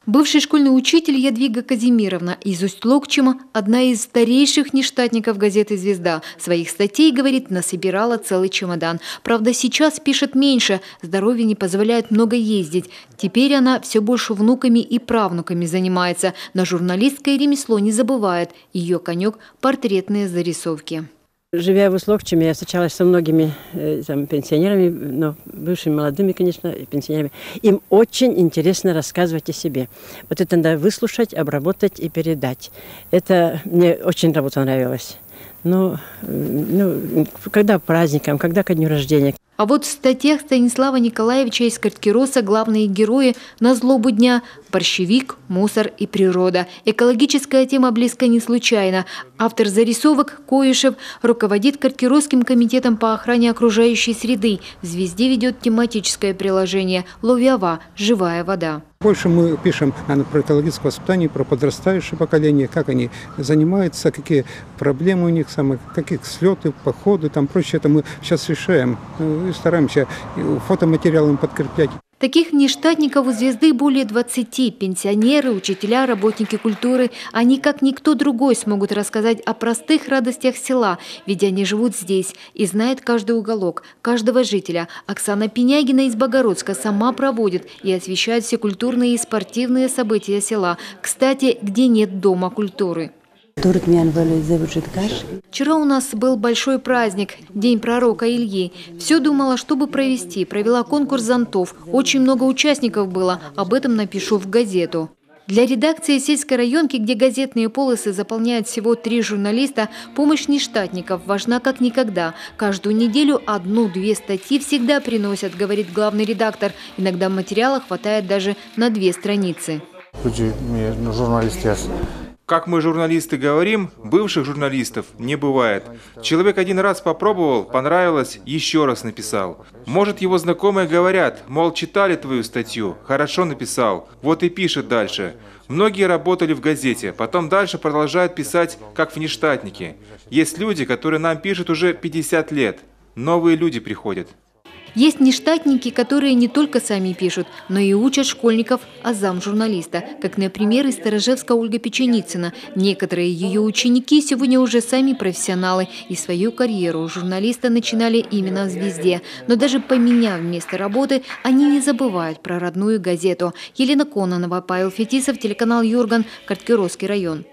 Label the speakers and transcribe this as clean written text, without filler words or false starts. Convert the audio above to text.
Speaker 1: Бывший школьный учитель Ядвига Казимировна из Усть-Локчима – одна из старейших нештатников газеты «Звезда». Своих статей, говорит, насобирала целый чемодан. Правда, сейчас пишет меньше, здоровье не позволяет много ездить. Теперь она все больше внуками и правнуками занимается. На журналистское ремесло не забывает. Ее конек – портретные зарисовки.
Speaker 2: Живя в Усть-Локчиме, я встречалась со многими пенсионерами, но бывшими молодыми, конечно, пенсионерами. Им очень интересно рассказывать о себе. Вот это надо выслушать, обработать и передать. Это мне очень работа нравилась. Когда праздникам, когда ко дню рождения.
Speaker 1: А вот в статьях Станислава Николаевича из Карткироса главные герои на злобу дня – борщевик, мусор и природа. Экологическая тема близка не случайно. Автор зарисовок Коишев руководит Карткиросским комитетом по охране окружающей среды. В «Звезде» ведет тематическое приложение «Ловява. Живая вода».
Speaker 3: Больше мы пишем про экологическое воспитание, про подрастающее поколение, как они занимаются, какие проблемы у них, какие слеты, походы, прочее. Это мы сейчас решаем и стараемся фотоматериалом подкреплять.
Speaker 1: Таких нештатников у «Звезды» более 20. Пенсионеры, учителя, работники культуры. Они, как никто другой, смогут рассказать о простых радостях села, ведь они живут здесь и знают каждый уголок, каждого жителя. Оксана Пенягина из Богородска сама проводит и освещает все культурные и спортивные события села. Кстати, где нет дома культуры. Вчера у нас был большой праздник, День пророка Ильи. Все думала, чтобы провести. Провела конкурс зонтов. Очень много участников было. Об этом напишу в газету. Для редакции сельской районки, где газетные полосы заполняют всего 3 журналиста, помощь нештатников важна как никогда. Каждую неделю 1-2 статьи всегда приносят, говорит главный редактор. Иногда материала хватает даже на 2 страницы.
Speaker 4: Как мы, журналисты, говорим, бывших журналистов не бывает. Человек один раз попробовал, понравилось, еще раз написал. Может, его знакомые говорят, мол, читали твою статью, хорошо написал, вот и пишет дальше. Многие работали в газете, потом дальше продолжают писать, как внештатники. Есть люди, которые нам пишут уже 50 лет. Новые люди приходят.
Speaker 1: Есть нештатники, которые не только сами пишут, но и учат школьников азам журналиста, как, например, из Сторожевска Ольга Печеницына. Некоторые ее ученики сегодня уже сами профессионалы, и свою карьеру журналиста начинали именно в «Звезде». Но даже поменяв место работы, они не забывают про родную газету. Елена Кононова, Павел Фетисов, телеканал Юрган, Карткиросский район.